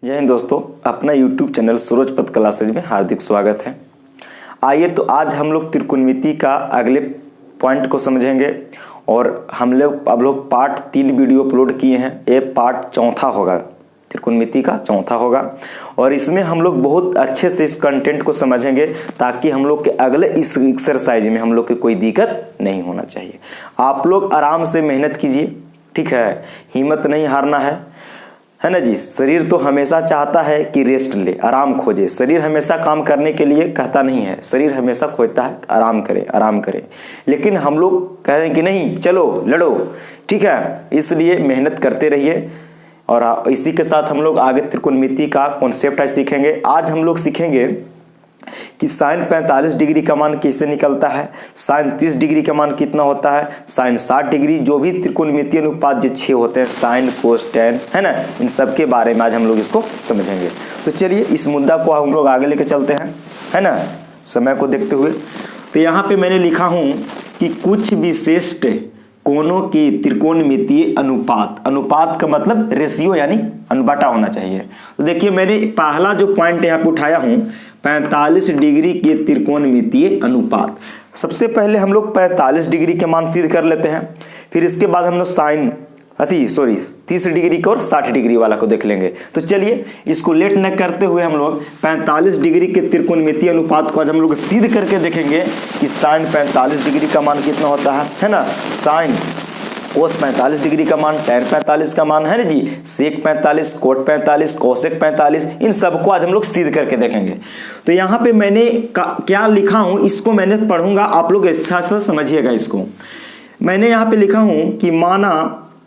जय हिंद दोस्तों, अपना YouTube चैनल सूरज पथ क्लासेज में हार्दिक स्वागत है। आइए तो आज हम लोग त्रिकोणमिति का अगले पॉइंट को समझेंगे और हम लोग पार्ट 3 वीडियो अपलोड किए हैं। ये पार्ट चौथा होगा, त्रिकोणमिति का चौथा होगा और इसमें हम लोग बहुत अच्छे से इस कंटेंट को समझेंगे ताकि हम लोग के अगले इस एक्सरसाइज में हम लोग की कोई दिक्कत नहीं होना चाहिए। आप लोग आराम से मेहनत कीजिए, ठीक है, हिम्मत नहीं हारना है ना जी। शरीर तो हमेशा चाहता है कि रेस्ट ले, आराम खोजे। शरीर हमेशा काम करने के लिए कहता नहीं है, शरीर हमेशा खोजता है आराम करे आराम करे। लेकिन हम लोग कह रहे हैं कि नहीं, चलो लड़ो, ठीक है। इसलिए मेहनत करते रहिए और इसी के साथ हम लोग आगे त्रिकोणमिति का कॉन्सेप्ट है सीखेंगे। आज हम लोग सीखेंगे कि साइन 45 डिग्री का मान कैसे निकलता है, साइन 30 डिग्री का मान कितना होता है, साइन 60 डिग्री, जो भी त्रिकोणमितीय अनुपात जो 6 होते हैं, साइन कोस टेन, है ना, इन सब के बारे में आज हम लोग इसको समझेंगे। तो चलिए इस मुद्दा को हम लोग आगे लेके चलते हैं, है ना, समय को देखते हुए। तो यहाँ पे मैंने लिखा हूँ कि कुछ विशिष्ट कोणों की त्रिकोणमितीय अनुपात, अनुपात का मतलब रेशियो यानी अनुपात होना चाहिए। तो देखिए मैंने पहला जो पॉइंट यहाँ पे उठाया हूँ 45 डिग्री के त्रिकोणमितीय अनुपात। सबसे पहले हम लोग 45 डिग्री के मान सिद्ध कर लेते हैं, फिर इसके बाद हम लोग साइन 30 डिग्री का और 60 डिग्री वाला को देख लेंगे। तो चलिए इसको लेट न करते हुए हम लोग 45 डिग्री के त्रिकोणमितीय अनुपात को आज हम लोग सिद्ध करके देखेंगे कि साइन 45 डिग्री का मान कितना होता है ना, साइन कोस 45 डिग्री का मान, टेन 45 का मान, है ना जी, सेक 45, कोट 45, कोसेक 45, इन सबको आज हम लोग सिद्ध करके देखेंगे। तो यहाँ पे मैंने क्या लिखा हूँ इसको मैंने पढ़ूंगा, आप लोग अच्छा से समझिएगा इसको। मैंने यहाँ पे लिखा हूँ कि माना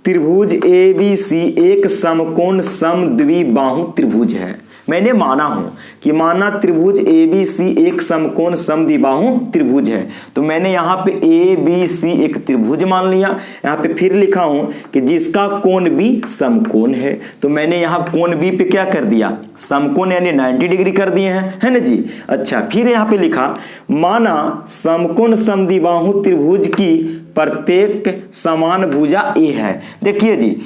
त्रिभुज ABC एक समकोण समद्विबाहु त्रिभुज है। मैंने माना हूं कि माना त्रिभुज ABC एक समकोण समद्विबाहु त्रिभुज है। तो मैंने यहाँ पे ABC एक त्रिभुज मान लिया। यहाँ पे फिर लिखा हूं कि जिसका कोण B समकोण है। तो मैंने यहाँ कोण B पे क्या कर दिया, समकोण यानी 90 डिग्री कर दिए हैं, है ना जी। अच्छा, फिर यहाँ पे लिखा माना समकोण समद्विबाहु त्रिभुज की प्रत्येक समान भुजा A है। देखिए जी,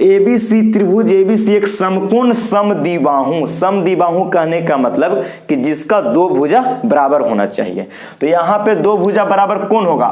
ABC त्रिभुज ABC एक समकोण समद्विबाहु, समद्विबाहु कहने का मतलब कि जिसका दो भुजा बराबर होना चाहिए। तो यहाँ पे दो भुजा बराबर कौन होगा,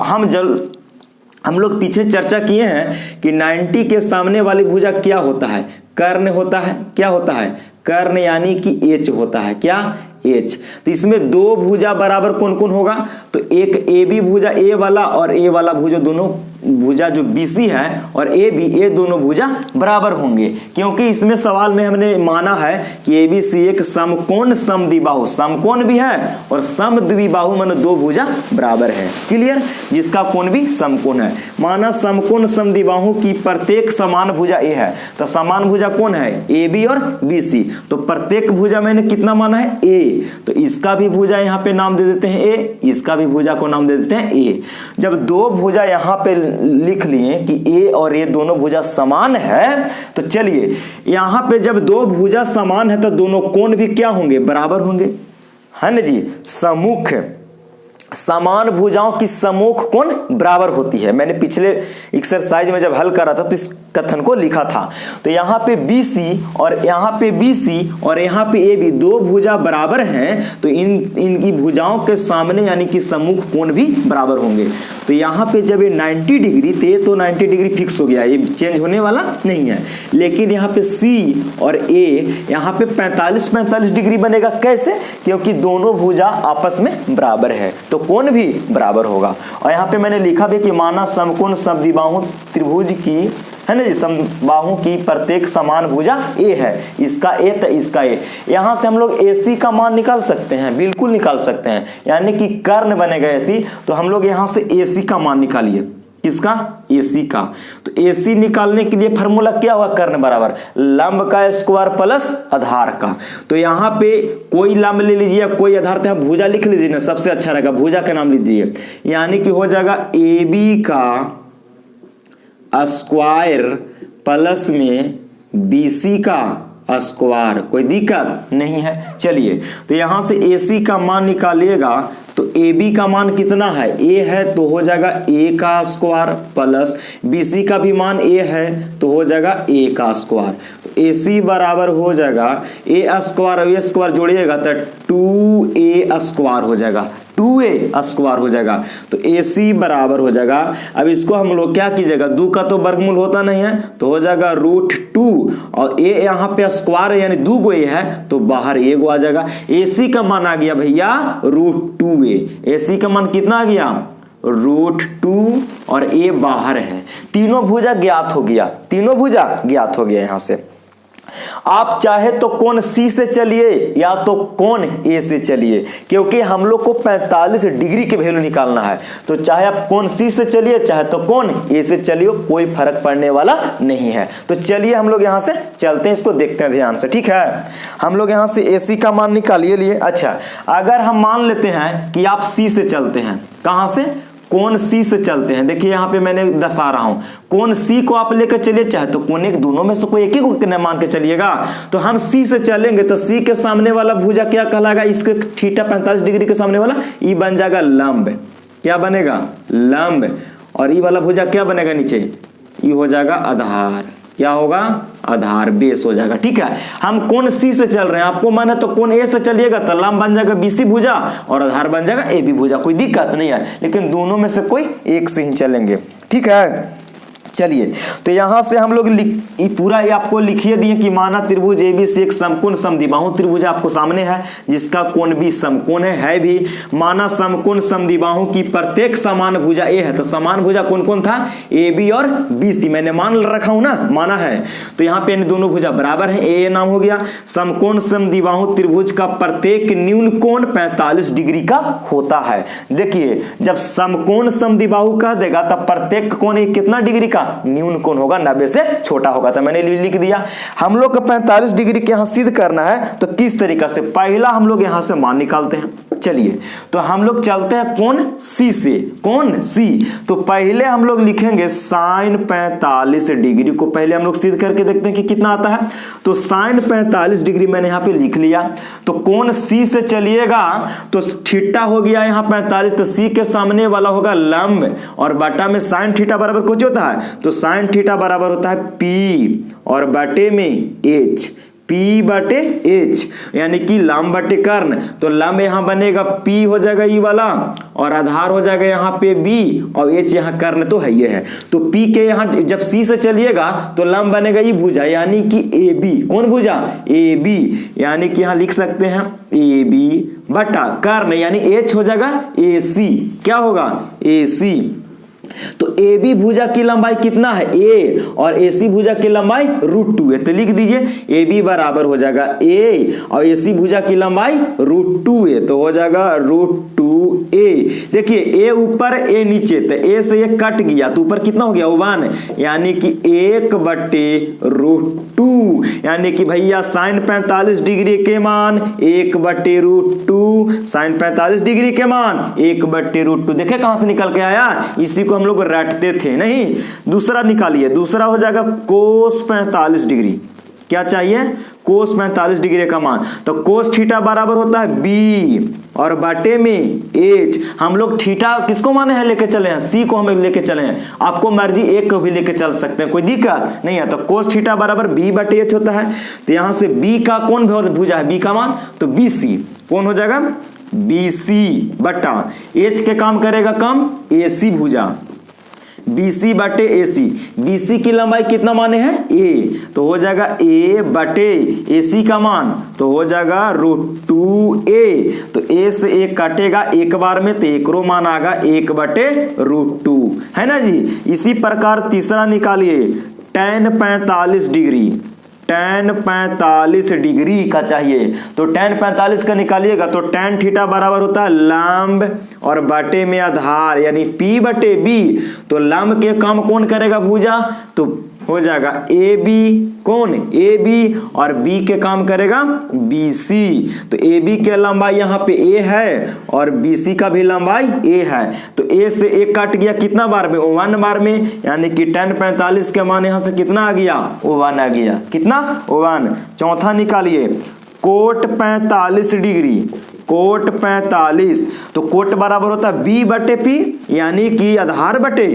हम लोग पीछे चर्चा किए हैं कि 90 के सामने वाली भुजा क्या होता है, कर्ण होता है। क्या होता है, कर्ण यानी कि H होता है, क्या H। तो इसमें दो भुजा बराबर कौन कौन होगा, तो एक AB भुजा A वाला और A वाला भुजा, दोनों भुजा जो BC है और AB, ये दोनों भुजा बराबर होंगे। क्योंकि इसमें सवाल में हमने माना है कि ABC एक समकोण समद्विबाहु, समकोण भी है और समद्विबाहु माने दो भुजा बराबर है, क्लियर, जिसका कोण भी समकोण है। माना समकोण समद्विबाहु की प्रत्येक समान भुजा A है। तो समान भुजा कौन है, AB और BC। तो प्रत्येक भुजा मैंने कितना माना है, A। तो इसका भी भुजा यहाँ पे नाम दे देते हैं A, इसका भी भुजा को नाम दे देते हैं A। जब दो भुजा यहाँ पे लिख लिए कि A और A दोनों भुजा समान है, तो चलिए यहाँ पे जब दो भुजा समान है तो दोनों कोण भी क्या होंगे, बराबर होंगे, है ना जी। सम्मुख, समान भुजाओं की सम्मुख कोण बराबर होती है। मैंने पिछले एक्सरसाइज में जब हल करा था तो इस कथन को लिखा था। तो यहाँ पे BC और यहाँ पे BC और यहाँ पे AB दो भुजा बराबर हैं, तो इनकी भुजाओं के सामने यानी कि सम्मुख कोण भी बराबर होंगे। तो यहाँ पे जब ये 90 डिग्री थे तो 90 डिग्री फिक्स हो गया, ये चेंज होने वाला नहीं है। लेकिन यहाँ पे C और A यहाँ पे 45 डिग्री बनेगा। कैसे, क्योंकि दोनों भुजा आपस में बराबर है तो कोण भी बराबर होगा। और यहाँ पे मैंने लिखा भी कि माना समकोण समद्विबाहु त्रिभुज की, है ना जी, समबाहु की प्रत्येक समान भुजा A है, इसका A तो इसका A। यहाँ से हम लोग AC का मान निकाल सकते हैं, बिल्कुल निकाल सकते हैं, यानी कि कर्ण बनेगा AC। तो हम लोग यहाँ से AC का मान निकालिए, किसका, AC का। तो AC निकालने के लिए फॉर्मूला क्या होगा, कर्ण बराबर लंब का स्क्वायर प्लस आधार का। तो यहाँ पे कोई लंब ले लीजिए, कोई आधार, तो भुजा लिख लीजिए ना, सबसे अच्छा रहेगा, भुजा का नाम लीजिए, यानी कि हो जाएगा AB का स्क्वायर प्लस में BC का स्क्वायर। कोई दिक्कत नहीं है। चलिए तो यहां से AC का मान निकालिएगा तो ए बी का मान कितना है, ए है तो हो जाएगा ए का स्क्वायर प्लस बी सी का भी मान ए है तो हो जाएगा ए का स्क्वायर। तो ए सी बराबर हो जाएगा ए स्क्वायर और ए स्क्वायर जोड़िएगा तो 2a स्क्वायर हो जाएगा, 2a स्क्वायर हो जाएगा। तो ए सी बराबर हो जाएगा, अब इसको हम लोग क्या कीजिएगा, 2 का तो वर्गमूल होता नहीं है तो हो जाएगा √2 और ए यहाँ पे स्क्वायर है यानी 2 गो ए है तो बाहर ए गो आ जाएगा। ए सी का मान आ गया भैया √2a, ए सी का मान कितना आ गया √2 और ए बाहर है। तीनों भुजा ज्ञात हो गया, तीनों भुजा ज्ञात हो गया। यहां से आप चाहे तो कोण सी से चलिए या तो कोण ए से चलिए, क्योंकि हम लोग को 45 डिग्री के वैल्यू निकालना है। तो चाहे आप कोण सी से चलिए चाहे तो कोण ए से चलिए, कोई फर्क पड़ने वाला नहीं है। तो चलिए हम लोग यहां से चलते हैं, इसको देखते हैं ध्यान से, ठीक है। हम लोग यहां से ए सी का मान निकालिए लिए। अच्छा, अगर हम मान लेते हैं कि आप सी से चलते हैं, कहां से, कोण सी से चलते हैं। देखिए यहाँ पे मैंने दर्शा रहा हूं, कोण सी को आप लेकर चलिए चाहे तो कोण एक, दोनों में से कोई एक ही को मान के चलिएगा। तो हम सी से चलेंगे तो सी के सामने वाला भुजा क्या कहलाएगा, इसके थीटा 45 डिग्री के सामने वाला ई बन जाएगा लंब। क्या बनेगा, लंब। और ई वाला भुजा क्या बनेगा नीचे, ई हो जाएगा आधार। क्या होगा, आधार, बेस हो जाएगा, ठीक है। हम कोण सी से चल रहे हैं, आपको मन है तो कोण ए से चलिएगा तो लंब बन जाएगा बीसी भुजा और आधार बन जाएगा ए बी भुजा, कोई दिक्कत नहीं है। लेकिन दोनों में से कोई एक से ही चलेंगे, ठीक है। चलिए तो यहां से हम लोग पूरा ये आपको लिखिए दिए कि माना त्रिभुज एबीसी एक समकोण समद्विबाहु त्रिभुज आपको सामने है जिसका कोण भी समकोण है भी। माना समकोण समद्विबाहु की प्रत्येक समान भुजा ए है, तो समान भुजा कौन कौन था, ए बी और बी सी, मैंने मान रखा हूं ना, माना है। तो यहाँ पे दोनों भुजा बराबर है, ए नाम हो गया। समकोण समद्विबाहु त्रिभुज का प्रत्येक न्यून कोण 45 डिग्री का होता है। देखिए जब समकोण समद्विबाहु कह देगा तब प्रत्येक कोण कितना डिग्री का, न्यून कोण होगा 90 से छोटा होगा। तो मैंने लिख दिया। हम लोग को 45 डिग्री के यहां सिद्ध करना है तो किस तरीका से, पहला हम लोग यहां से मान निकालते हैं। चलिए तो हम लोग चलते हैं कोण सी से, कोण सी। तो पहले हम लोग लिखेंगे साइन 45 डिग्री को पहले हम लोग सिद्ध करके देखते हैं कि कितना आता है। तो साइन 45 डिग्री मैंने यहां पे लिख लिया। तो कोण सी से चलिएगा तो थीटा हो गया यहां 45, तो सी के सामने वाला होगा लंब और बटा में साइन थीटा बराबर कुछ होता है, तो साइन थीटा बराबर होता है पी और बटे में एच, पी बटे एच यानी कि लंब बटे कर्ण। तो लंब यहां बनेगा पी हो जाएगा ई वाला और आधार हो जाएगा यहां पे बी और एच यहां कर्ण तो है ये है। तो पी के यहां जब सी से चलिएगा तो लंब बनेगा ई भुजा यानी कि ए बी, कौन भुजा, ए बी, यानी कि यहां लिख सकते हैं ए बी बटा कर्ण यानी एच हो जाएगा ए सी। क्या होगा, ए सी। तो ए बी भुजा की लंबाई कितना है, ए, और ए सी भुजा की लंबाई √2 है। तो लिख दीजिए ए बी बराबर हो जाएगा ए और ए सी भुजा की लंबाई √2 है, तो हो जाएगा √2a। देखिए ए ऊपर ए नीचे, तो ए से ये कट गया तो ऊपर कितना हो गया 1 यानी कि 1/√2 यानी कि भैया साइन 45 डिग्री के मान 1/√2, साइन 45 डिग्री के मान 1/√2। देखे कहां से निकल के आया, इसी को हम लोग रटते थे नहीं। दूसरा निकालिए, दूसरा हो जाएगा कोस 45 डिग्री। क्या चाहिए, कोस 45 डिग्री का मान। तो कोस थीटा बराबर होता है बी और बटे में एच। हम लोग थीटा किसको माने हैं, लेके चले हैं सी को, हमें लेके चले हैं। आपको मर्जी एक को भी लेके चल सकते हैं, कोई दिक्कत नहीं है। तो कोस थीटा बराबर बी बटे एच होता है। तो यहां से बी का कौन भुजा है, बी का मान, तो बी सी कौन हो जाएगा, बी सी बटा एच के काम करेगा कम ए सी भुजा, BC बटे AC। BC की लंबाई कितना माने हैं, A, तो हो जाएगा A बटे AC का मान तो हो जाएगा √2a। तो A से एक काटेगा एक बार में तो एक रो मान आएगा 1/√2 है ना जी। इसी प्रकार तीसरा निकालिए tan 45 डिग्री, tan 45 डिग्री का चाहिए। तो tan 45 का निकालिएगा तो tan थीटा बराबर होता है लंब और बटे में आधार यानी P बटे B। तो लंब के काम कौन करेगा भुजा, तो हो जाएगा ए बी, कौन ए बी, और बी के काम करेगा बी सी। तो ए बी के लंबाई यहाँ पे ए है और बी सी का भी लंबाई ए है। तो ए से एक काट गया कितना बार में, 1 बार में, यानी कि tan 45 के मान यहाँ से कितना आ गया, 1 आ गया। कितना, 1। चौथा निकालिए कोट 45 डिग्री, कोट 45, तो कोट बराबर होता है बी बटे पी, यानी कि आधार बटे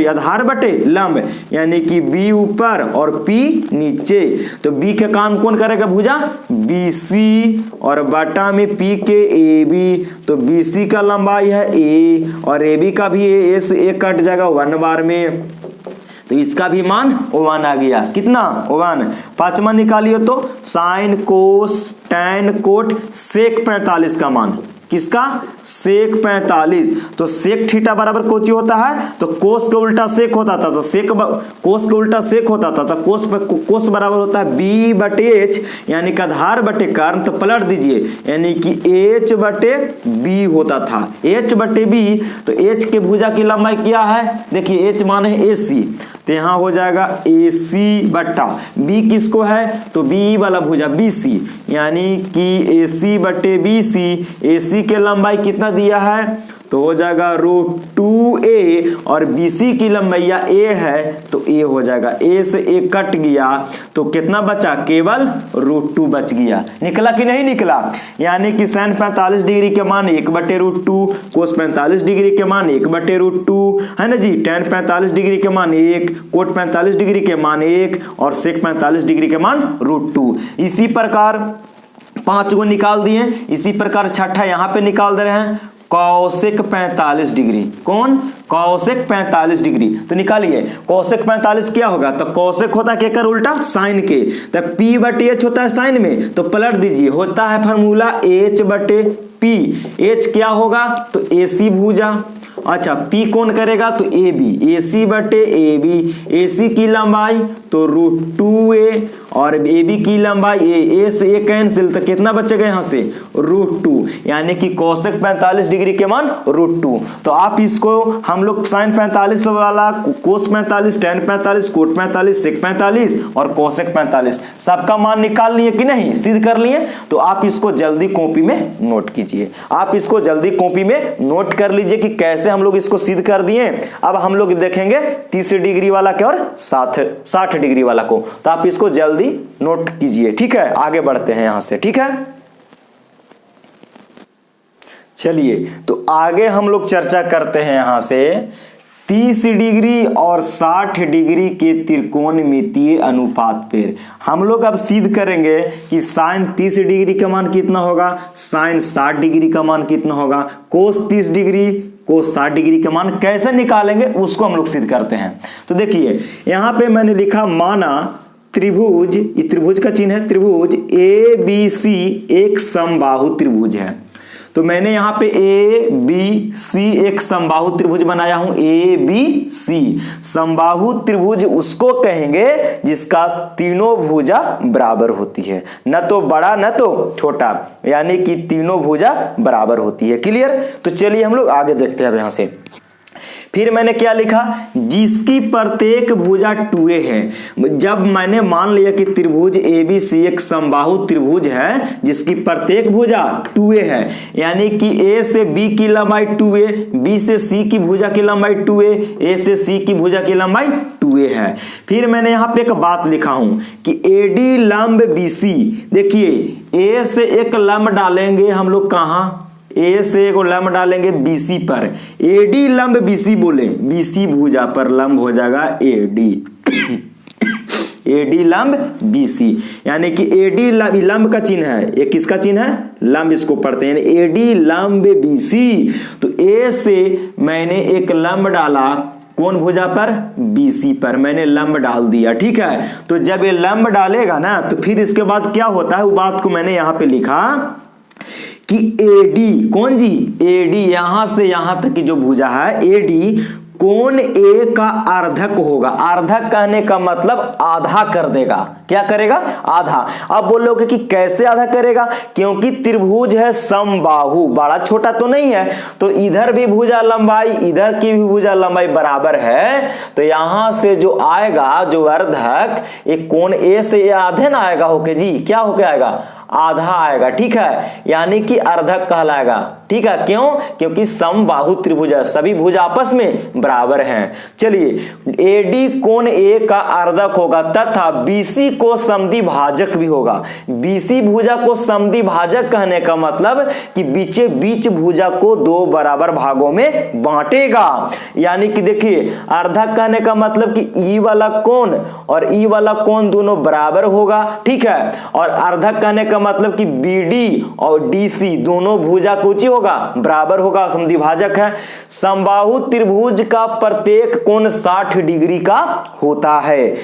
आधार बटे लंब, यानी कि बी ऊपर और पी नीचे। तो बी के काम कौन करेगा भुजा, बी सी, और बटा में पी के ए बी, तो बी सी का लंबाई है ए और ए बी का भी ए से ए कट जाएगा 1 बार में, तो इसका भी मान 1 आ गया। कितना 1। पांचवा निकालिए तो sine cos tan cot sec 45 का मान, किसका, सेक 45। तो सेक थीटा बराबर कोची होता है, तो कोस का उल्टा सेक होता था, तो कोस का उल्टा सेक होता था, तो कोस बराबर होता है बी बटे एच, यानी कि आधार बटे कर्ण, तो पलट दीजिए, यानी कि एच बटे बी होता था, एच बटे बी। तो एच के भुजा की लंबाई क्या है, देखिए एच मान है ए सी, तो यहां हो जाएगा ए सी बट्टा बी किसको है, तो बी वाला भुजा बी सी, यानी कि ए सी बटे बी सी। ए सी के लंबाई कितना दिया है, तो हो जाएगा √2a, और BC की लंबाई a है, तो a हो जाएगा, a से a कट गया, तो कितना बचा, केवल √2 बच गया। निकला कि नहीं निकला, यानी कि sin 45 डिग्री के मान 1 बटे √2, cos 45 डिग्री के मान 1 बटे √2 है ना जी, tan 45 डिग्री के मान 1, cot 45 डिग्री के मान 1 और sec 45 डिग्री के मान √2। इसी प्रकार 5 को निकाल दिए, इसी प्रकार छठा यहाँ पे निकाल दे रहे हैं, कौशिक 45 डिग्री, कौन, कौशिक 45 डिग्री। तो निकालिए कौशिक 45 क्या होगा, तो कौशिक होता है केकर उल्टा, साइन के, तो P बटे H होता है साइन में, तो पलट दीजिए, होता है फार्मूला H बटे P। H क्या होगा, तो AC भुजा, अच्छा P कौन करेगा, तो AB, AC बटे AB, AC की लंबाई तो √2a और AB की लंबाई a से a कैंसिल, तो कितना बचेगा यहाँ से √2, यानी कि कौशिक 45 डिग्री के मान √2। तो आप इसको हम लोग साइन 45 वाला, कोस 45, टैन 45, कोट 45, सेक 45 और कौशिक 45 सबका मान निकाल लिए कि नहीं, सिद्ध कर लिए। तो आप इसको जल्दी कॉपी में नोट कीजिए, आप इसको जल्दी कॉपी में नोट कर लीजिए कि कैसे हम लोग इसको सिद्ध कर दिए। अब हम लोग देखेंगे 30 डिग्री वाला के और 60 डिग्री वाला को, तो आप इसको जल्दी नोट कीजिए, ठीक है। आगे बढ़ते हैं यहां से, ठीक है। चलिए तो आगे हम लोग चर्चा करते हैं यहां से 30 डिग्री और 60 डिग्री के त्रिकोणमितीय अनुपात पर। हम लोग अब सिद्ध करेंगे कि साइन 30 डिग्री का मान कितना होगा, साइन 60 डिग्री का मान कितना होगा, कोस 30 डिग्री कोस 60 डिग्री का मान कैसे निकालेंगे उसको हम लोग सिद्ध करते हैं। तो देखिए यहां पे मैंने लिखा, माना त्रिभुज, ये त्रिभुज का चिन्ह है, त्रिभुज ABC एक समबाहु त्रिभुज है। तो मैंने यहाँ पे ABC एक समबाहु त्रिभुज बनाया हूं, ABC समबाहु त्रिभुज उसको कहेंगे जिसका तीनों भुजा बराबर होती है, न तो बड़ा न तो छोटा, यानी कि तीनों भुजा बराबर होती है। क्लियर। तो चलिए हम लोग आगे देखते हैं अब यहां से। फिर मैंने क्या लिखा, जिसकी प्रत्येक भुजा 2a है। जब मैंने मान लिया कि त्रिभुज ABC एक समबाहु त्रिभुज है जिसकी प्रत्येक भुजा 2a है, यानी कि A से B की लंबाई 2a, B से C की भुजा की लंबाई 2a, A से C की भुजा की लंबाई 2a है। फिर मैंने यहाँ पे एक बात लिखा हूं कि AD लंब BC, देखिए A से एक लंब डालेंगे हम लोग कहां, ए से एक लंब डालेंगे BC पर, AD लंब BC बोले, BC भुजा पर लंब हो जाएगा AD, AD लंब BC, यानी कि AD लंब का चिन्ह है, ये किसका चिन्ह है, लंब, इसको पढ़ते हैं AD लंब BC। तो A से मैंने एक लंब डाला, कौन भुजा पर, BC पर मैंने लंब डाल दिया, ठीक है। तो जब ये लंब डालेगा ना तो फिर इसके बाद क्या होता है, वो बात को मैंने यहां पे लिखा कि AD, कौन जी, AD यहां से यहां तक की जो भुजा है AD कोण A का अर्धक होगा। अर्धक कहने का मतलब आधा कर देगा, क्या करेगा, आधा। अब बोलोगे कि कैसे आधा करेगा, क्योंकि त्रिभुज है समबाहु, बड़ा छोटा तो नहीं है, तो इधर भी भुजा लंबाई इधर की भी भुजा लंबाई बराबर है, तो यहां से जो आएगा जो अर्धक, एक कोण A से ये आधे ना आएगा होके जी, क्या होके आएगा, आधा आएगा, ठीक है, यानी कि अर्धक कहलाएगा। ठीक है, क्यों? क्योंकि समबाहु त्रिभुज है, सभी भुज आपस में बराबर हैं। चलिए एडी कोण ए का अर्धक होगा तथा बीसी को समद्विभाजक भी होगा। बीसी भुजा को समद्विभाजक कहने का मतलब कि बीचे बीच भुजा को दो बराबर भागों में बांटेगा। यानी कि देखिए अर्धक कहने का मतलब कि ई वाला कोण और ई वाला कोण दोनों बराबर होगा, ठीक है। और अर्धक कहने का मतलब कि बीडी और डीसी दोनों भुजा को ऊंची होगा, बराबर होगा, समद्विभाजक है। समबाहु त्रिभुज का प्रत्येक कोण 60 डिग्री का होता है।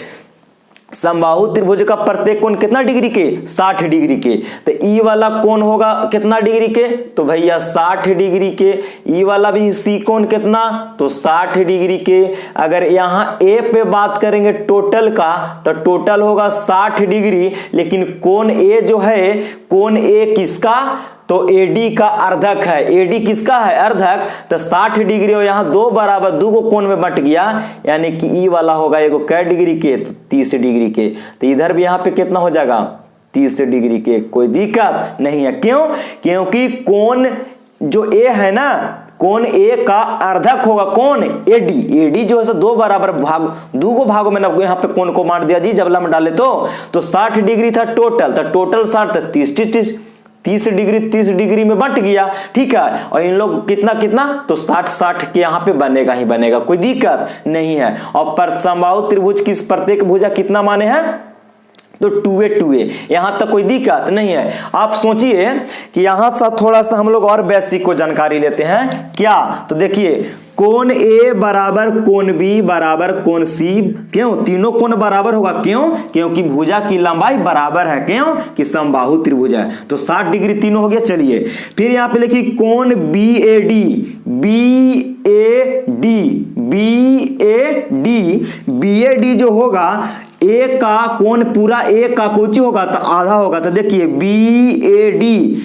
समबाहु त्रिभुज का प्रत्येक कोण कितना डिग्री के? 60 डिग्री के। तो ई वाला कोण होगा कितना डिग्री के? तो भैया 60 डिग्री के। ई वाला भी सी कोण कितना? तो 60 डिग्री के। अगर यहां ए पे बात करेंगे टोटल का तो टोटल होगा 60 डिग्री, लेकिन कोण ए जो है, कोण ए किसका? तो एडी का अर्धक है। एडी किसका है? अर्धक। तो 60 डिग्री और यहाँ दो बराबर दो को कोण में बट गया, यानी कि ई वाला होगा एगो कै डिग्री के? तो 30 डिग्री के। तो इधर भी यहाँ पे कितना हो जाएगा? 30 डिग्री के। कोई दिक्कत नहीं है। क्यों? क्योंकि कोण जो ए है ना, कोण ए का अर्धक होगा कौन? एडी। एडी जो है दो बराबर भाग, दो भागों में ना यहाँ पे कोण को बांट दिया जी, जबला में डाले तो 60 डिग्री था टोटल, तो टोटल 60 था 30 डिग्री 30 डिग्री में बट गया, ठीक है। और इन लोग कितना कितना? तो 60 के यहाँ पे बनेगा ही बनेगा, कोई दिक्कत नहीं है। और समबाहु त्रिभुज की प्रत्येक भुजा कितना माने हैं? तो 2a यहां तक कोई दिक्कत नहीं है। आप सोचिए कि यहां से थोड़ा सा हम लोग और बेसिक को जानकारी लेते हैं क्या। तो देखिए कोण ए बराबर कोण बी बराबर कोण सी, क्यों? तीनों कोण बराबर होगा, क्यों? क्योंकि भुजा की लंबाई बराबर है, क्यों? कि समबाहु त्रिभुज है। तो 60 डिग्री तीनों हो गया। चलिए फिर यहां पे लिखिए कोण B A D B A D जो होगा, ए का कोण पूरा ए का कोची होगा तो आधा होगा। तो देखिए बी ए डी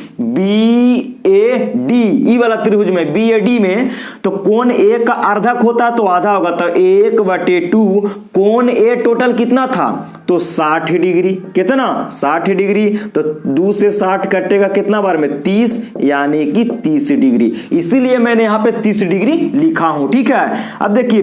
ई वाला त्रिभुज में बी ए डी में तो कोण ए का अर्धक होता है तो आधा होगा। तो 1/2 कोण ए टोटल कितना था? तो 60 डिग्री। कितना? 60 डिग्री। तो 2 से 60 कटेगा कितना बार में? 30, यानी कि 30 डिग्री। इसीलिए मैंने यहां पे 30 डिग्री लिखा हूं, ठीक है। अब देखिए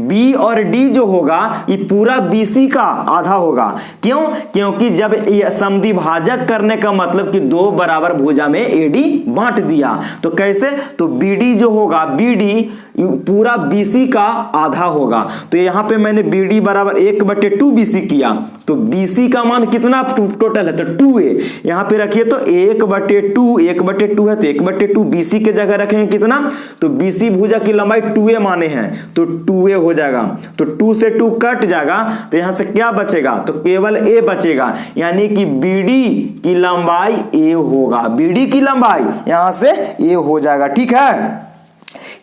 बी और डी जो होगा ये पूरा बीसी का आधा होगा। क्यों? क्योंकि जब समद्विभाजक करने का मतलब कि दो बराबर भुजा में एडी बांट दिया। तो कैसे? तो बीडी जो होगा, बीडी पूरा बीसी का आधा होगा। तो यहां पे मैंने बीडी बराबर 1/2 बीसी किया। तो बीसी का मान कितना टोटल है? तो 2a यहां पे रखिए। तो 1/2 है तो 1/2 बीसी के जगह रखेंगे कितना? तो बीसी भुजा की लंबाई 2a माने हैं, तो 2a हो जाएगा। तो 2 से 2 कट जाएगा, तो यहां से क्या बचेगा? तो केवल a बचेगा, यानी कि बीडी की लंबाई a होगा। बीडी की लंबाई यहां से a हो जाएगा, ठीक है।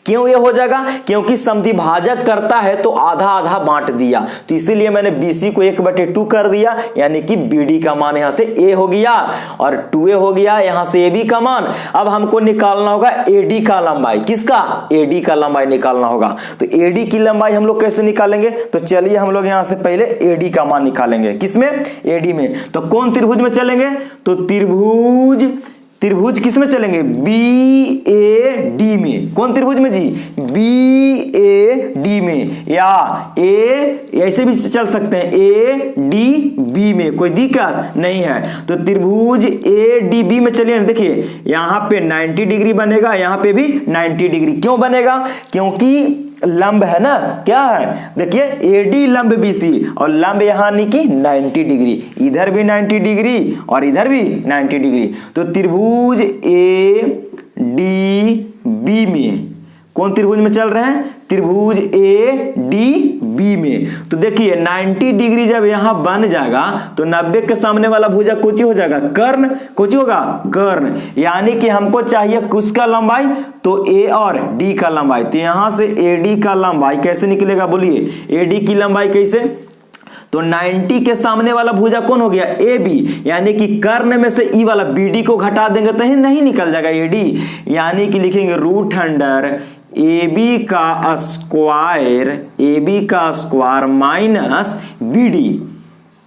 क्यों ये हो जाएगा? क्योंकि समद्विभाजक करता है तो आधा आधा बांट दिया, तो इसीलिए मैंने BC को 1/2 कर दिया, यानी कि BD का मान यहां से A हो गया और 2A हो गया, यहां से AB का मान। अब हमको निकालना होगा AD का लंबाई। किसका? AD का लंबाई निकालना होगा। तो AD की लंबाई हम लोग कैसे निकालेंगे? तो चलिए हम लोग यहां से पहले AD का मान निकालेंगे। किसमें? AD में। तो कौन त्रिभुज में चलेंगे? तो त्रिभुज किस में चलेंगे? BAD में। कौन त्रिभुज में जी? BAD में, या ऐसे भी चल सकते हैं ADB में, कोई दिक्कत नहीं है। तो त्रिभुज ADB में चलिए, देखिए यहां पे 90 डिग्री बनेगा, यहां पे भी 90 डिग्री। क्यों बनेगा? क्योंकि लंब है ना, क्या है? देखिए AD लंब BC और लंब यहां नहीं कि 90 डिग्री, इधर भी 90 डिग्री और इधर भी 90 डिग्री। तो त्रिभुज ADB में कौन त्रिभुज में चल रहे हैं? त्रिभुज ADB में। तो देखिए 90 डिग्री जब यहां बन जाएगा तो 90 के सामने वाला भुजा कोची हो जाएगा? कर्ण। कोची होगा? कर्ण। यानी कि हमको चाहिए किसका लंबाई? तो A और D का लंबाई। तो यहां से AD का लंबाई कैसे निकलेगा बोलिए? AD की लंबाई कैसे? तो 90 के सामने वाला भुजा कौन हो गया? AB, यानी कि कर्ण में से ई वाला BD को घटा देंगे तो नहीं निकल जाएगा AD, यानी कि लिखेंगे √अंडर AB का स्क्वायर माइनस BD।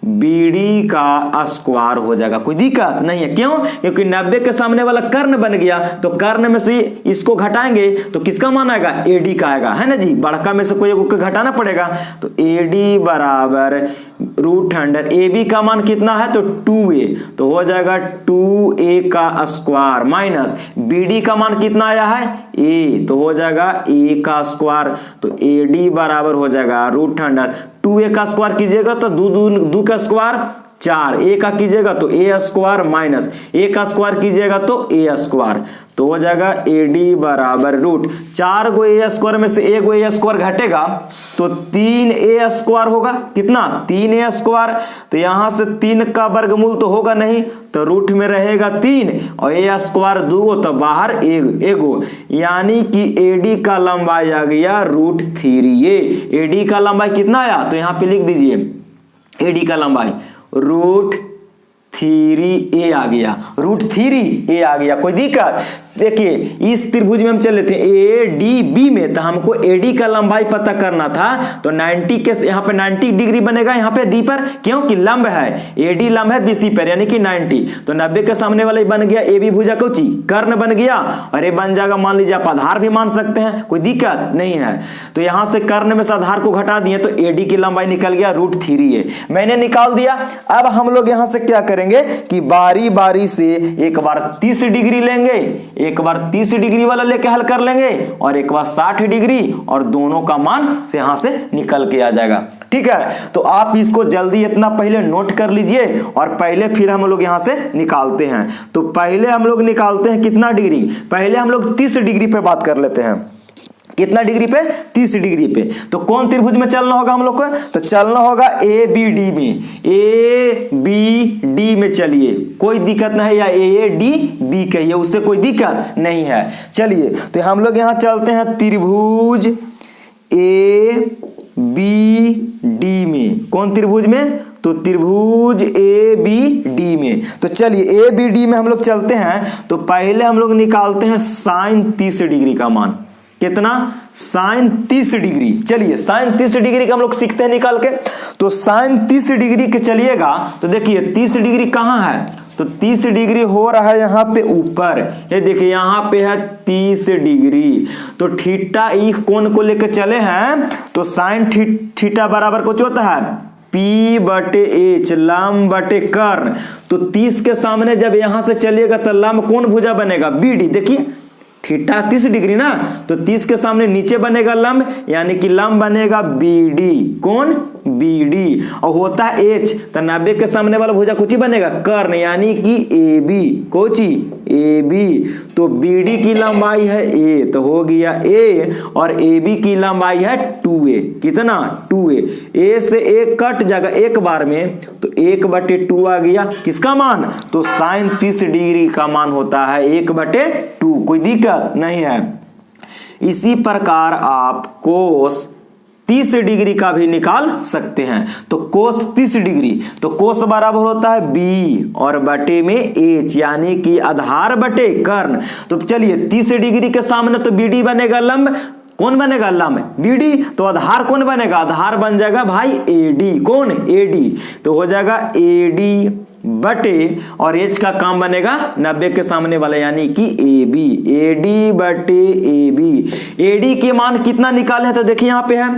BD का स्क्वायर हो जाएगा। कोई दिक्कत नहीं है, क्यों? क्योंकि 90 के सामने वाला कर्ण बन गया, तो कर्ण में से इसको घटाएंगे तो किसका मान आएगा? AD का आएगा, है ना जी। बड़का में से कोई एक को घटाना पड़ेगा, तो AD बराबर √100। AB का मान कितना है? तो 2A, तो हो जाएगा 2A का स्क्वायर माइनस BD का मान कितना आया है? A, तो हो जाएगा A का स्क्वायर। तो AD बराबर हो जाएगा √100। 2A का स्क्वायर कीजिएगा तो 2 का स्क्वायर 4, A का कीजिएगा तो A स्क्वायर माइनस A का स्क्वायर कीजिएगा तो A स्क्वायर, तो हो जाएगा AD बराबर √4 गो A स्क्वायर में से एक गो A स्क्वायर घटेगा तो 3A स्क्वायर होगा। कितना? 3A square. तो यहां से 3 का वर्गमूल तो होगा नहीं, तो रूट में रहेगा 3 और A स्क्वायर 2 तो बाहर एगो, यानी कि AD का लंबाई आ गया √3A। AD का लंबाई कितना आया? तो यहां पे लिख दीजिए AD का लंबाई √3A आ गया, √3A आ गया। कोई दिक्कत? देखिए इस त्रिभुज में हम चले थे ADB में, तो हमको AD का लंबाई पता करना था, तो 90 के यहाँ पे 90 डिग्री बनेगा यहाँ पे D पर, क्योंकि लंब है, AD लंब है BC पर, यानी कि 90। तो 90 के सामने वाला बन गया AB भुजा कोची कर्ण बन गया, और ये बन जाएगा, मान लीजिए आप आधार भी मान सकते हैं, कोई दिक्कत नहीं है। तो यहाँ से कर्ण में से आधार को घटा दिए तो AD की लंबाई निकल गया √3A, मैंने निकाल दिया। अब हम लोग यहाँ से क्या करेंगे कि बारी बारी से एक बार 30 डिग्री लेंगे, एक बार 30 डिग्री वाला लेके हल कर लेंगे, और एक बार 60 डिग्री, और दोनों का मान से यहां से निकल के आ जाएगा। ठीक है, तो आप इसको जल्दी इतना पहले नोट कर लीजिए, और पहले फिर हम लोग यहां से निकालते हैं। तो पहले हम लोग निकालते हैं कितना डिग्री? पहले हम लोग 30 डिग्री पे बात कर लेते हैं। कितना डिग्री पे? 30 डिग्री पे। तो कौन त्रिभुज में चलना होगा हम लोग को? तो चलना होगा ABD में, ABD में चलिए, कोई दिक्कत नहीं, या AADB कहिए, उससे कोई दिक्कत नहीं है। चलिए तो हम लोग यहां चलते हैं त्रिभुज ABD में। कौन त्रिभुज में? तो त्रिभुज ABD में। तो चलिए ABD में हम लोग चलते हैं, तो पहले हम लोग निकालते हैं sin 30 डिग्री का मान। कितना? sin 30 degree. चलिए sin 30 डिग्री का हम लोग सीखते हैं निकाल के। तो sin 30 डिग्री के चलिएगा, तो देखिए 30 डिग्री कहां है? तो 30 डिग्री हो रहा है यहाँ पे ऊपर, ये देखिए यहाँ पे है 30 डिग्री। तो थीटा ई कोण को लेकर चले हैं, तो sin थीटा बराबर कुछ होता है P/H, लंब बटे कर्ण। तो 30 के सामने जब यहां से चलिएगा तो लंब कौन भुजा बनेगा? BD। देखिए थीटा 30 डिग्री ना, तो 30 के सामने नीचे बनेगा लंब, यानी कि लंब बनेगा BD। कौन? BD। और होता है H, तो 90 के सामने वाला भुजा कुछ ही बनेगा कर्ण, यानी कि AB। कोची? AB। तो BD की लंबाई है A, तो हो गया A, और AB की लंबाई है 2A। कितना? 2A। A से A कट जाएगा एक बार में, तो 1/2 आ गया। किसका मान? तो sin 30 डिग्री का मान होता है 1/2। कोई दिक्कत नहीं है। इसी प्रकार आप कोस 30 डिग्री का भी निकाल सकते हैं। तो कोस 30 डिग्री, तो कोस बराबर होता है B और बटे में H, यानी कि आधार बटे कर्ण। तो चलिए 30 डिग्री के सामने तो BD बनेगा लंब, कौन बनेगा? लंब BD। तो आधार कौन बनेगा? आधार बन जाएगा भाई AD। कौन? AD। तो हो जाएगा AD बटे, और H का काम बनेगा 90 के सामने वाला, यानी कि AB। AD बटे AB। AD के मान कितना निकाले हैं? तो देखिए यहाँ पे है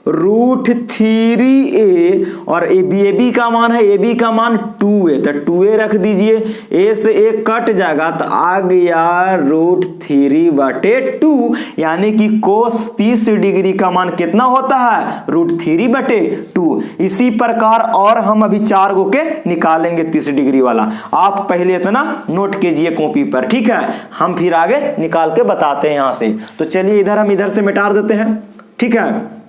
√3A, और AB का मान है, AB का मान 2A, तो 2A रख दीजिए। A से A कट जाएगा तो आ गया √3/2, यानी कि कोस 30 डिग्री का मान कितना होता है? √3/2। इसी प्रकार और हम अभी 4 गो के निकालेंगे 30 डिग्री वाला। आप पहले इतना नोट कीजिए कॉपी पर, ठीक है? हम फिर आगे निकाल के बताते हैं यहां से। तो चलिए इधर हम इधर से मिटा देते हैं, ठीक है?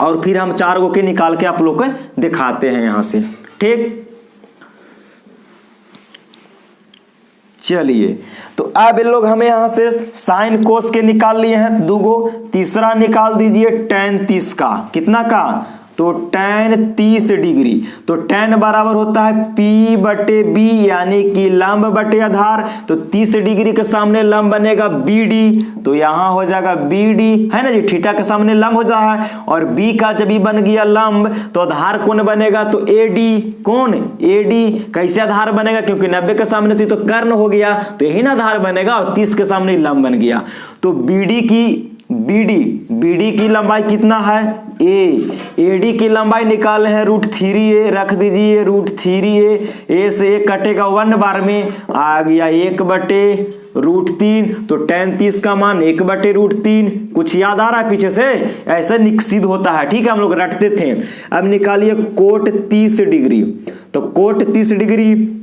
और फिर हम 4 गो के निकाल के आप लोग को दिखाते हैं यहां से, ठीक? चलिए तो अब लोग हमें यहां से साइन कोस के निकाल लिए हैं 2 गो। तीसरा निकाल दीजिए tan 30 का। कितना का? तो tan 30 डिग्री, तो tan बराबर होता है P बटे B यानी कि लंब बटे आधार। तो 30 डिग्री के सामने लंब बनेगा BD, तो यहां हो जाएगा BD है ना जी, थीटा के सामने लंब हो जाता है। और B का जब भी बन गया लंब तो आधार कौन बनेगा, तो AD। कौन AD कैसे आधार बनेगा, क्योंकि 90 के सामने थी तो कर्ण हो गया, तो यही ना आधार बनेगा, और 30 के सामने लंब बन गया। तो BD की लंबाई कितना है AD की लंबाई निकाले हैं √3a, रख दीजिए √3a, a से 1 कटेगा 1 बार में, आ गया 1/√3। तो tan 30 का मान 1/√3। कुछ याद आ रहा है पीछे से, ऐसे सिद्ध होता है, ठीक है, हम लोग रटते थे। अब निकालिए कोट 30 डिग्री, तो कोट 30 डिग्री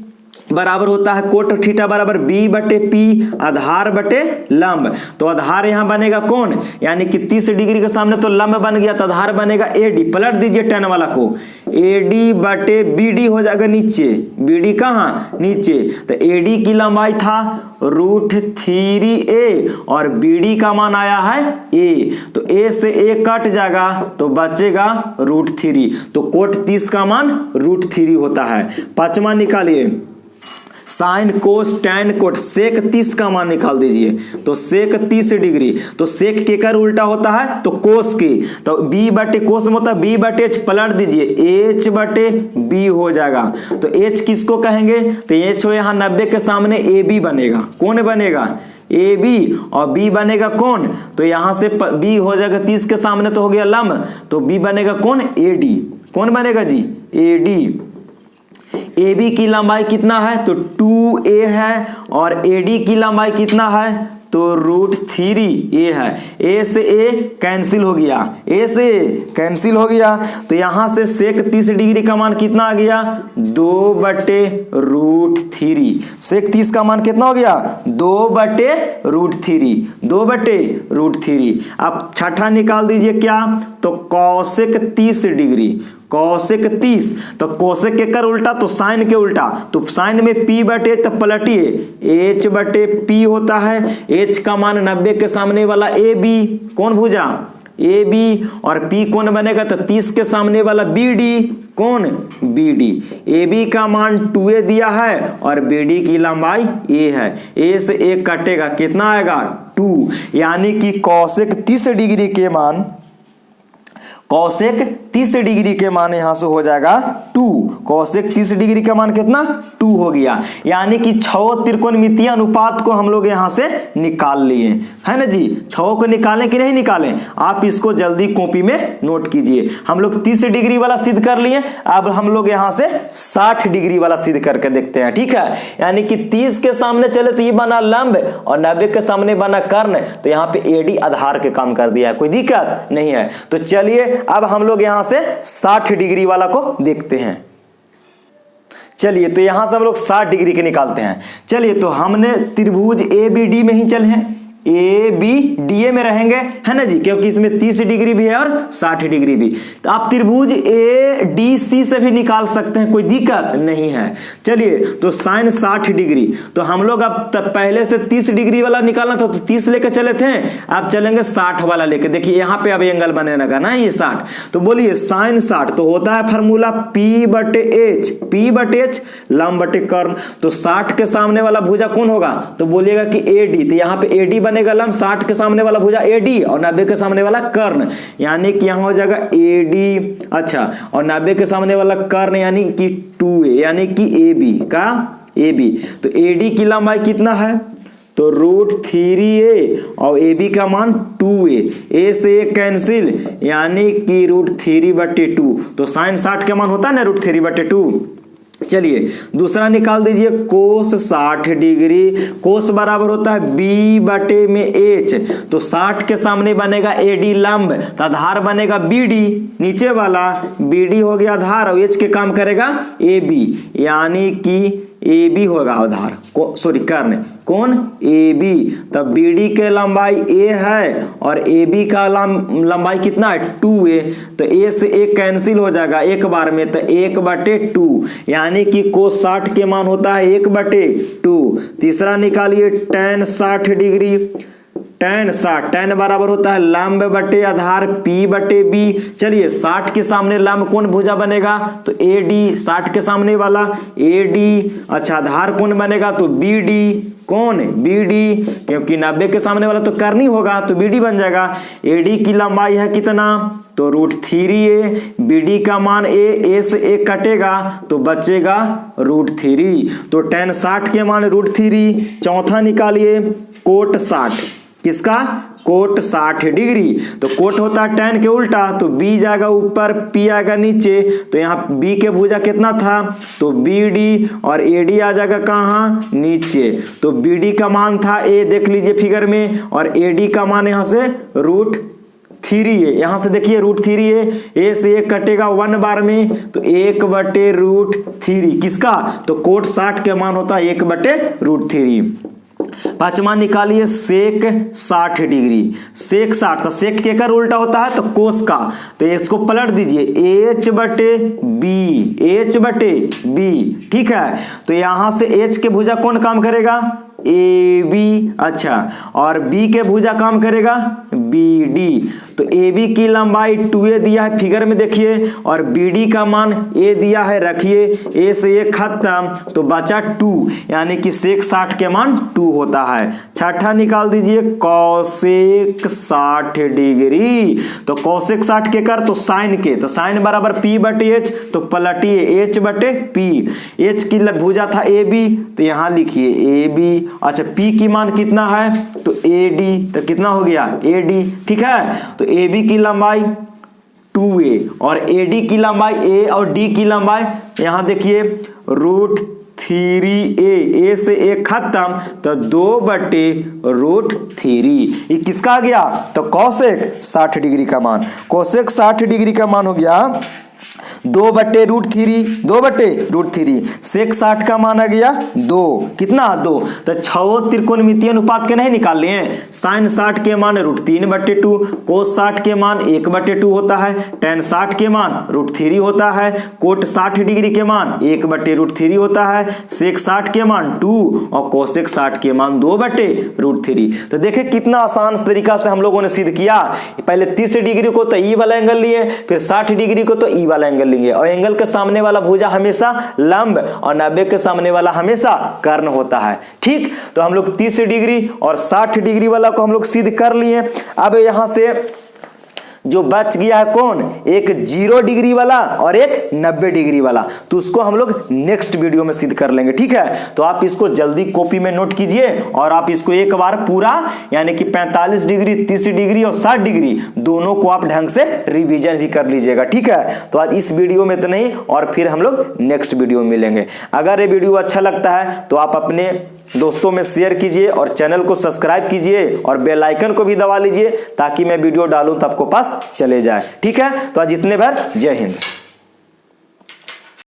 बराबर होता है कोट थीटा बराबर B बटे P आधार बटे लंब। तो आधार यहां बनेगा कौन, यानी कि 30 डिग्री के सामने तो लंब बन गया, तो आधार बनेगा AD। पलट दीजिए tan वाला को, AD बटे BD हो जाएगा नीचे, BD कहां नीचे, तो AD की लंबाई था √3a और BD का मान आया है A, तो A से A कट जाएगा तो बचेगा √3। तो कोट 30 का मान √3 होता है। पांचवा निकालिए साइन कोस टैन कोट, सेक 30 का मान निकाल दीजिए। तो सेक 30 डिग्री, तो सेक के कर उल्टा होता है तो कोस की, तो B बटे कोस में होता है B बटे H, पलट दीजिए H बटे B हो जाएगा। तो H किसको कहेंगे, तो H हो यहाँ 90 के सामने AB बनेगा। कौन बनेगा AB, और B बनेगा कौन, तो यहां से B हो जाएगा 30 के सामने तो हो गया लंब, तो B बनेगा कौन AD। कौन बनेगा जी AD। AB की लंबाई कितना है, तो 2a है, और AD की लंबाई कितना है, तो √3a है। A से A कैंसिल हो गया, A से A कैंसिल हो गया, तो यहां से सेक 30 डिग्री का मान कितना आ गया 2/√3। सेक 30 का मान कितना हो गया 2/√3, 2/√3। अब छठा निकाल दीजिए क्या, तो कौशिक 30 डिग्री, कौशिक 30, तो कौशिक के कर उल्टा तो साइन के उल्टा, तो साइन में P बटे तो पलटिए H बटे P होता है। H का मान 90 के सामने वाला AB, कौन भुजा AB, और P कौन बनेगा, तो 30 के सामने वाला BD, कौन BD। AB का मान 2a दिया है और BD की लंबाई a है, a से a कटेगा कितना आएगा 2, यानी कि कौशिक 30 डिग्री के मान, कौशिक 30 डिग्री के मान यहां से हो जाएगा 2। कौशिक 30 डिग्री का मान कितना 2 हो गया, यानी कि 6 त्रिकोणमितीय अनुपात को हम लोग यहां से निकाल लिए, है ना जी। 6 को निकालें कि नहीं निकालें, आप इसको जल्दी कॉपी में नोट कीजिए। हम लोग 30 डिग्री वाला सिद्ध कर लिए, अब हम लोग यहां से 60 डिग्री वाला सिद्ध करके देखते हैं, ठीक है। यानी कि 30 के सामने चले तो ये बना लंब, और 90 के सामने बना कर्ण, तो यहाँ पे AD आधार के काम कर दिया है, कोई दिक्कत नहीं है। तो चलिए अब हम लोग यहां से 60 डिग्री वाला को देखते हैं। चलिए तो यहां से हम लोग 60 डिग्री के निकालते हैं। चलिए तो हमने त्रिभुज ABD में ही चले हैं, ABDA में रहेंगे, है ना जी, क्योंकि इसमें 30 डिग्री भी है और 60 डिग्री भी। तो आप त्रिभुज ADC से भी निकाल सकते हैं, कोई दिक्कत नहीं है। चलिए तो साइन 60 डिग्री, तो हम लोग अब पहले से 30 डिग्री वाला निकालना था तो 30 लेके चले थे, अब चलेंगे 60 वाला लेके। देखिए यहाँ पे अब एंगल बने लगा ना ये 60, तो बोलिए साइन 60 तो होता है फार्मूला P बटे H लंब बटे कर्ण। तो 60 के सामने वाला भुजा कौन होगा, तो बोलिएगा कि AD, तो यहाँ पे AD बनेगा लंब, 60 के सामने वाला भुजा AD और 90 के सामने वाला कर्ण, यानी कि यहां हो जाएगा AD, अच्छा, और 90 के सामने वाला कर्ण यानी कि 2a, यानी कि AB का AB। तो AD की लंबाई कितना है, तो √3a और AB का मान 2a, a से a कैंसिल, यानी कि √3/2। तो साइन 60 का मान होता है ना √3/2। चलिए दूसरा निकाल दीजिए कोस 60 डिग्री, कोस बराबर होता है B बटे में H, तो 60 के सामने बनेगा AD लंब, तो आधार बनेगा BD, नीचे वाला BD हो गया आधार, और H के काम करेगा AB, यानी कि AB होगा आधार, सॉरी कर्ण, कौन AB। तब BD के लंबाई A है और AB का लंबाई कितना है 2a, तो A से A कैंसिल हो जाएगा एक बार में, तो 1/2, यानी कि कोस 60 के मान होता है 1/2। तीसरा निकालिए tan 60 डिग्री, tan 60, tan बराबर होता है लंब बटे आधार P बटे B। चलिए 60 के सामने लंब कौन भुजा बनेगा तो AD, 60 के सामने वाला AD। अच्छा आधार कौन बनेगा तो BD, कौन BD, क्योंकि 90 के सामने वाला तो करनी होगा तो BD बन जाएगा। AD की लंबाई है कितना तो √3a, BD का मान a से a कटेगा तो बचेगा √3। तो tan 60 के मान √3। चौथा निकालिए कोट 60, किसका कोट 60 डिग्री। तो कोट होता है tan के उल्टा, तो B जाएगा ऊपर P आएगा नीचे। तो यहाँ B के भुजा कितना था तो BD और AD आ जाएगा कहाँ नीचे। तो BD का मान था a, देख लीजिए फिगर में, और AD का मान यहाँ से √3a, यहाँ से देखिए √3a, a से 1 कटेगा 1 बार में तो 1/√3 किसका तो कोट 60 के मान होता है 1/√3। पांचवा निकालिए सेक 60 डिग्री। सेक 60 तो सेक के कर उल्टा होता है तो कोस का, तो इसको पलट दीजिए H/B, ठीक है। तो यहां से H के भुजा कौन काम करेगा AB, अच्छा, और B के भुजा काम करेगा BD। तो AB की लंबाई 2a दिया है फिगर में देखिए, और BD का मान a दिया है, रखिए a से 1 खत्म तो बचा 2, यानी कि सेक 60 के मान 2 होता है। छठा निकाल दीजिए कौसेक 60 डिग्री। तो कौसेक 60 के कर तो साइन के, तो साइन बराबर P बटे H, तो पलटिए H बटे P। H की भुजा था AB, तो यहां लिखिए AB। अच्छा P की मान कितना है तो AD, तो कितना हो गया AD, ठीक है। तो AB की लंबाई 2a और AD की लंबाई A और D की लंबाई यहां देखिए √3a, a से 1 खत्म तो 2/√3। ये किसका आ गया तो कौसेक 60 डिग्री का मान। कौसेक 60 डिग्री का मान हो गया 2/√3। सेक 60 का मान आ गया 2, कितना 2। तो 6 त्रिकोणमितीय अनुपात के नहीं निकाल लिए हैं। साइन 60 के मान √3/2, कोस 60 के मान 1/2 होता है, tan 60 के मान √3 होता है, कोट 60 डिग्री के मान 1/√3 होता है, सेक 60 के मान 2 और कोसेक 60 के मान 2/√3। तो देखे कितना आसान तरीका से हम लोगों ने सिद्ध किया। पहले 30 डिग्री को तो ई वाला एंगल लिए, फिर 60 डिग्री को तो ई वाला एंगल, और एंगल के सामने वाला भुजा हमेशा लंब और 90 के सामने वाला हमेशा कर्ण होता है, ठीक। तो हम लोग 30 डिग्री और 60 डिग्री वाला को हम लोग सिद्ध कर लिए। अब यहां से जो बच गया है कौन, एक 0 डिग्री वाला और एक 90 डिग्री वाला, तो उसको हम लोग नेक्स्ट वीडियो में सिद्ध कर लेंगे, ठीक है। तो आप इसको जल्दी कॉपी में नोट कीजिए और आप इसको एक बार पूरा यानी कि 45 डिग्री, 30 डिग्री और 60 डिग्री दोनों को आप ढंग से रिवीजन भी कर लीजिएगा, ठीक है। तो आज इस वीडियो में इतना ही, और फिर हम लोग नेक्स्ट वीडियो में मिलेंगे। अगर ये वीडियो अच्छा लगता है तो आप अपने दोस्तों में शेयर कीजिए और चैनल को सब्सक्राइब कीजिए और बेल आइकन को भी दबा लीजिए ताकि मैं वीडियो डालूं तो आपको पास चले जाए, ठीक है। तो आज इतने भर, जय हिंद।